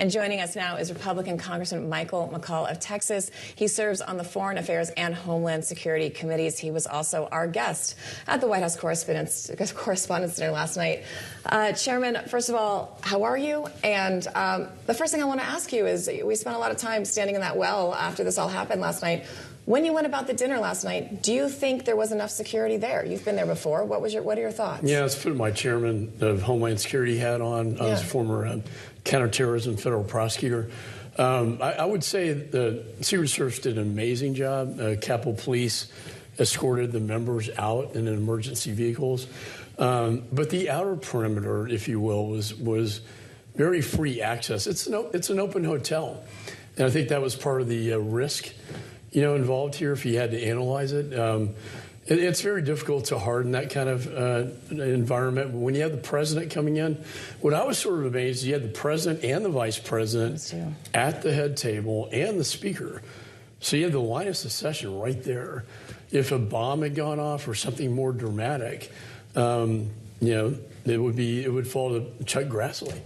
And joining us now is Republican Congressman McCaul of Texas. He serves on the Foreign Affairs and Homeland Security committees. He was also our guest at the White House Correspondents Dinner last night. Chairman, first of all, how are you? And the first thing I want to ask you is, we spent a lot of time standing in that well after this all happened last night. When you went about the dinner last night, do you think there was enough security there? You've been there before. What are your thoughts? Yeah, let's put my chairman of Homeland Security hat on. I was a former counterterrorism federal prosecutor. I would say the Secret Service did an amazing job. Capitol Police escorted the members out in emergency vehicles. But the outer perimeter, if you will, was very free access. It's an open hotel. And I think that was part of the risk involved here if you had to analyze it. It's very difficult to harden that kind of environment. When you have the president coming in, what I was sort of amazed, you had the president and the vice president at the head table and the speaker. So you had the line of succession right there. If a bomb had gone off or something more dramatic, it would fall to Chuck Grassley,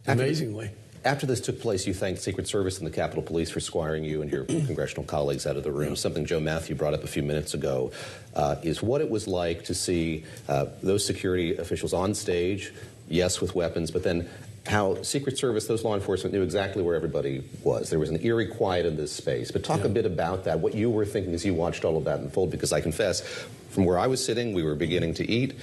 amazingly. After this took place, you thanked Secret Service and the Capitol Police for squiring you and your congressional colleagues out of the room. Something Joe Matthew brought up a few minutes ago is what it was like to see those security officials on stage, yes, with weapons, but then how Secret Service, those law enforcement knew exactly where everybody was. There was an eerie quiet in this space. But talk a bit about that, what you were thinking as you watched all of that unfold, because I confess, from where I was sitting, we were beginning to eat.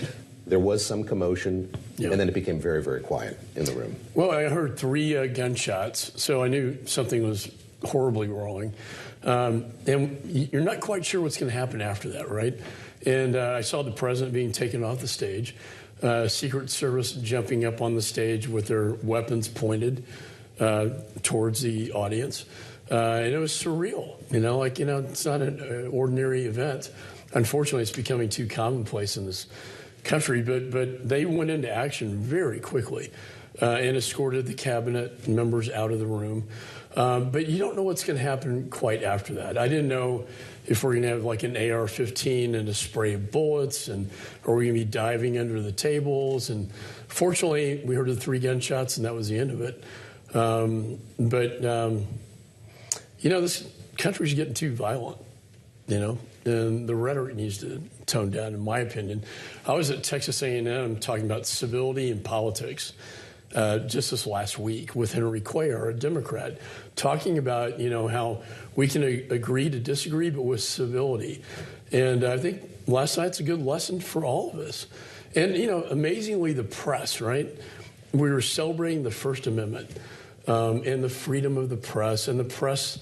There was some commotion, and then it became very, very quiet in the room. Well, I heard 3 gunshots, so I knew something was horribly wrong. And you're not quite sure what's going to happen after that, right? And I saw the president being taken off the stage, Secret Service jumping up on the stage with their weapons pointed towards the audience. And it was surreal, it's not an ordinary event. Unfortunately, it's becoming too commonplace in this country, but they went into action very quickly and escorted the cabinet members out of the room. But you don't know what's going to happen quite after that. I didn't know if we're going to have like an AR-15 and a spray of bullets, and are we going to be diving under the tables? And fortunately, we heard the 3 gunshots, and that was the end of it. This country's getting too violent, and the rhetoric needs to tone down, in my opinion. I was at Texas A&M talking about civility and politics just this last week with Henry Cuellar, a Democrat, talking about, how we can agree to disagree, but with civility. And I think last night's a good lesson for all of us. And, amazingly, the press, right? We were celebrating the First Amendment and the freedom of the press, and the press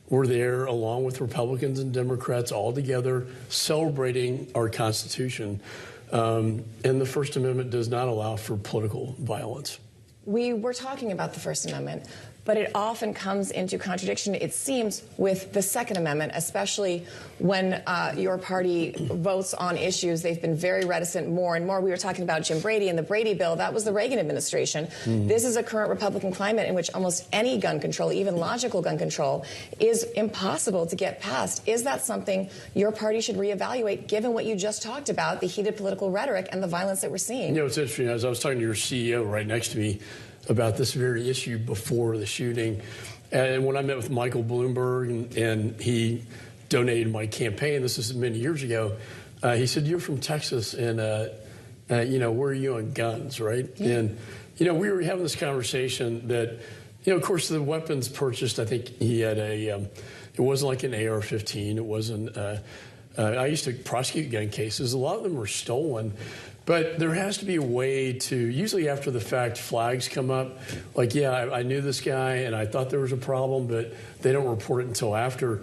were there along with Republicans and Democrats all together celebrating our Constitution. And the First Amendment does not allow for political violence. We were talking about the First Amendment, but it often comes into contradiction, it seems, with the Second Amendment, especially when your party votes on issues. They've been very reticent more and more. We were talking about Jim Brady and the Brady bill. That was the Reagan administration. This is a current Republican climate in which almost any gun control, even logical gun control, is impossible to get passed. Is that something your party should reevaluate, given what you just talked about, the heated political rhetoric and the violence that we're seeing? It's interesting. As I was talking to your CEO right next to me about this very issue before the shooting. And when I met with Michael Bloomberg and he donated my campaign, this is many years ago, he said, "You're from Texas, and, where are you on guns, right?" Yeah. And, we were having this conversation that, of course, the weapons purchased, I think he had it wasn't like an AR-15. It wasn't, I used to prosecute gun cases. A lot of them were stolen. But there has to be a way to, usually after the fact, flags come up. Like, I knew this guy and I thought there was a problem, but they don't report it until after.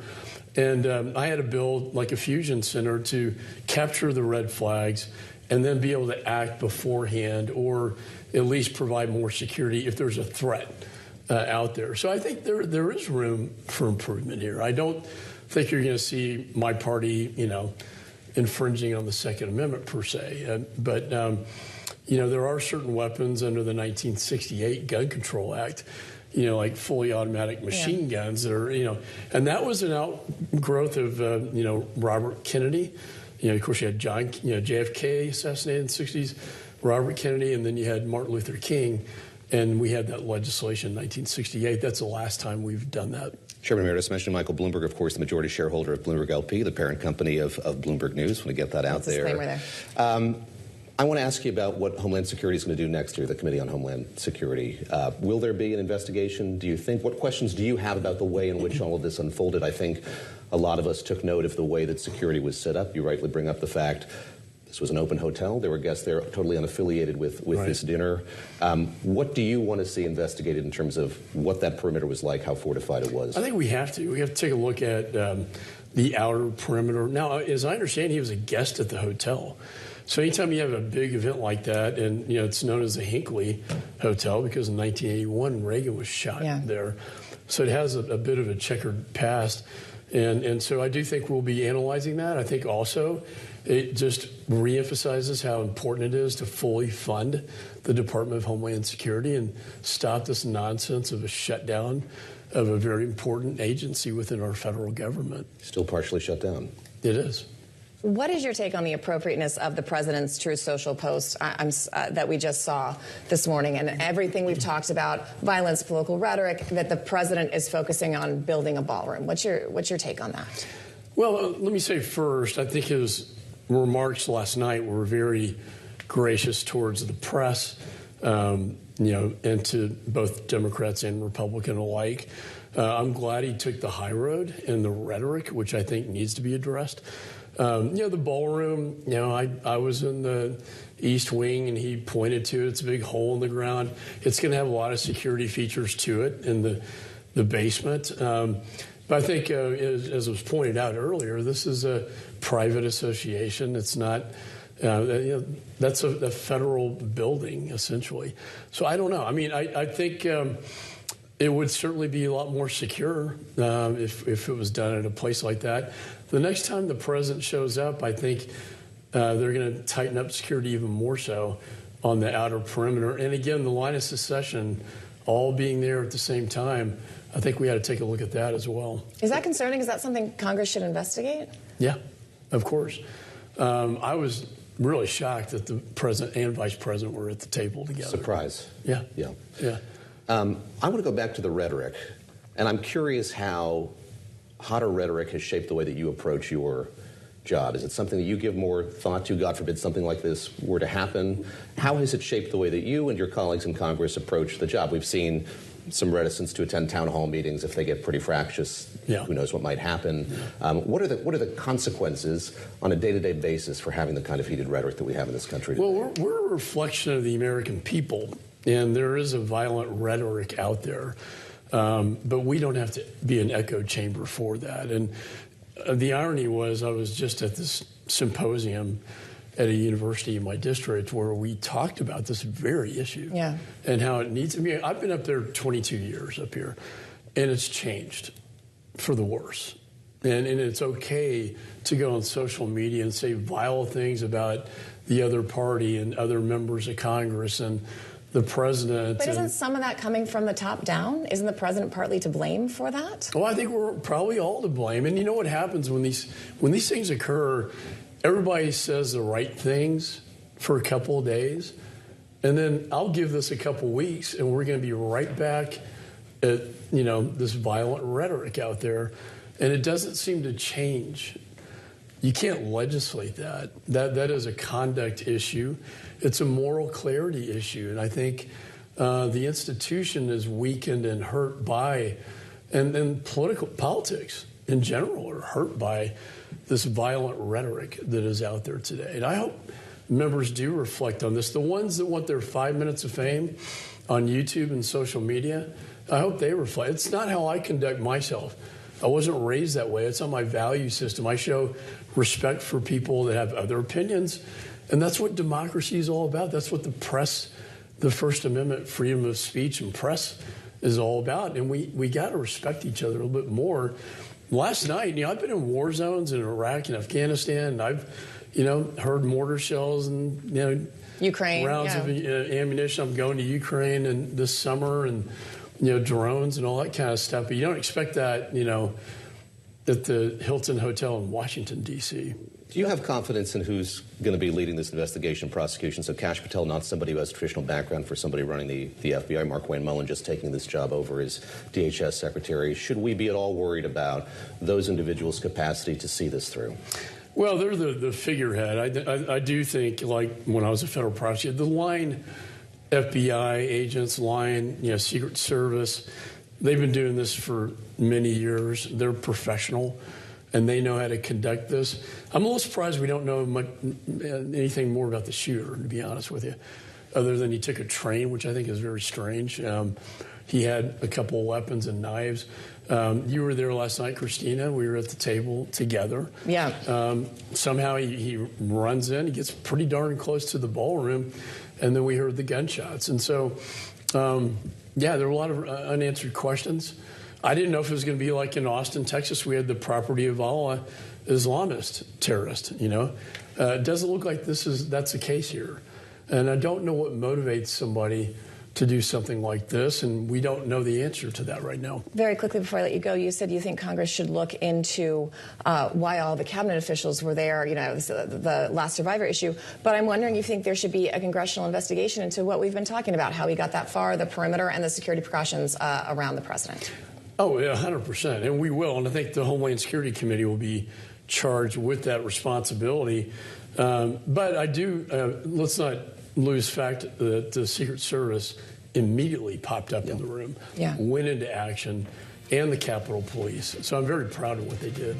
And I had to build like a fusion center to capture the red flags and then be able to act beforehand, or at least provide more security if there's a threat out there. So I think there is room for improvement here. I don't think you're going to see my party, infringing on the Second Amendment per se. But there are certain weapons under the 1968 Gun Control Act, like fully automatic machine guns that are, and that was an outgrowth of, Robert Kennedy. Of course, you had JFK assassinated in the 60s, Robert Kennedy, and then you had Martin Luther King. And we had that legislation in 1968. That's the last time we've done that. Chairman Emeritus mentioned Michael Bloomberg, of course, the majority shareholder of Bloomberg LP, the parent company of Bloomberg News. Want to get that out there. Disclaimer there. I want to ask you about what Homeland Security is going to do next year, the Committee on Homeland Security. Will there be an investigation, do you think? What questions do you have about the way in which all of this unfolded? I think a lot of us took note of the way that security was set up. You rightly bring up the fact this was an open hotel. There were guests there totally unaffiliated with right. this dinner. What do you want to see investigated in terms of what that perimeter was like, how fortified it was? I think we have to. We have to take a look at the outer perimeter. Now, as I understand, he was a guest at the hotel. So anytime you have a big event like that, and it's known as the Hinckley Hotel because in 1981 Reagan was shot there, so it has a bit of a checkered past, and so I do think we'll be analyzing that. I think also it just reemphasizes how important it is to fully fund the Department of Homeland Security and stop this nonsense of a shutdown of a very important agency within our federal government. Still partially shut down. It is. What is your take on the appropriateness of the president's Truth Social post that we just saw this morning and everything we've talked about, violence, political rhetoric, that the president is focusing on building a ballroom? What's your take on that? Well, let me say first, I think his remarks last night were very gracious towards the press, and to both Democrats and Republican alike. I'm glad he took the high road in the rhetoric, which I think needs to be addressed. The ballroom, I was in the East Wing and he pointed to it. It's a big hole in the ground. It's going to have a lot of security features to it in the basement. But I think, as was pointed out earlier, this is a private association. It's not, that's a federal building, essentially. So I don't know. I mean, I think it would certainly be a lot more secure if it was done at a place like that. The next time the president shows up, I think they're going to tighten up security even more so on the outer perimeter. And again, the line of secession all being there at the same time, I think we ought to take a look at that as well. Is that concerning? Is that something Congress should investigate? Yeah, of course. I was really shocked that the president and vice president were at the table together. Surprise. Yeah. I want to go back to the rhetoric, and I'm curious how hotter rhetoric has shaped the way that you approach your job. Is it something that you give more thought to? God forbid something like this were to happen. How has it shaped the way that you and your colleagues in Congress approach the job? We've seen some reticence to attend town hall meetings if they get pretty fractious. Yeah. Who knows what might happen? What are the consequences on a day-to-day basis for having the kind of heated rhetoric that we have in this country today? Well, we're a reflection of the American people, and there is a violent rhetoric out there. But we don't have to be an echo chamber for that. And the irony was I was just at this symposium at a university in my district where we talked about this very issue and how it needs to be. I've been up there 22 years up here, and it's changed for the worse. And it's okay to go on social media and say vile things about the other party and other members of Congress and the president. But isn't some of that coming from the top down? Isn't the president partly to blame for that? Well, I think we're probably all to blame. And you know what happens when these things occur? Everybody says the right things for a couple of days, and then I'll give this a couple of weeks, and we're going to be right back at this violent rhetoric out there, and it doesn't seem to change. You can't legislate that. That is a conduct issue. It's a moral clarity issue. And I think the institution is weakened and hurt by, and politics in general are hurt by this violent rhetoric that is out there today. And I hope members do reflect on this. The ones that want their 5 minutes of fame on YouTube and social media, I hope they reflect. It's not how I conduct myself. I wasn't raised that way. It's on my value system. I show respect for people that have other opinions. And that's what democracy is all about. That's what the press, the First Amendment, freedom of speech and press is all about. And we got to respect each other a little bit more. Last night, I've been in war zones in Iraq and Afghanistan, and I've, heard mortar shells and, Ukraine, rounds of ammunition. I'm going to Ukraine and this summer and, drones and all that kind of stuff. But you don't expect that, at the Hilton Hotel in Washington, D.C. Do you have confidence in who's going to be leading this investigation prosecution? So Kash Patel, not somebody who has a traditional background for somebody running the FBI. Mark Wayne Mullen just taking this job over as DHS secretary. Should we be at all worried about those individuals' capacity to see this through? Well, they're the figurehead. I do think, like when I was a federal prosecutor, the line FBI agents, line Secret Service, they've been doing this for many years. They're professional, and they know how to conduct this. I'm a little surprised we don't know anything more about the shooter, to be honest with you, other than he took a train, which I think is very strange. He had a couple of weapons and knives. You were there last night, Christina. We were at the table together. Yeah. Somehow he runs in. He gets pretty darn close to the ballroom, and then we heard the gunshots. And so, yeah, there were a lot of unanswered questions. I didn't know if it was going to be like in Austin, Texas. We had the property of Allah Islamist terrorist. It doesn't look like that's the case here, and I don't know what motivates somebody to do something like this, and we don't know the answer to that right now. Very quickly before I let you go, you said you think Congress should look into why all the cabinet officials were there, the last survivor issue. But I'm wondering if you think there should be a congressional investigation into what we've been talking about, how he got that far, the perimeter, and the security precautions around the president. Oh, yeah, 100%. And we will. And I think the Homeland Security Committee will be charged with that responsibility. But I do, let's not lose fact that the Secret Service immediately popped up in the room, went into action, and the Capitol Police. So I'm very proud of what they did.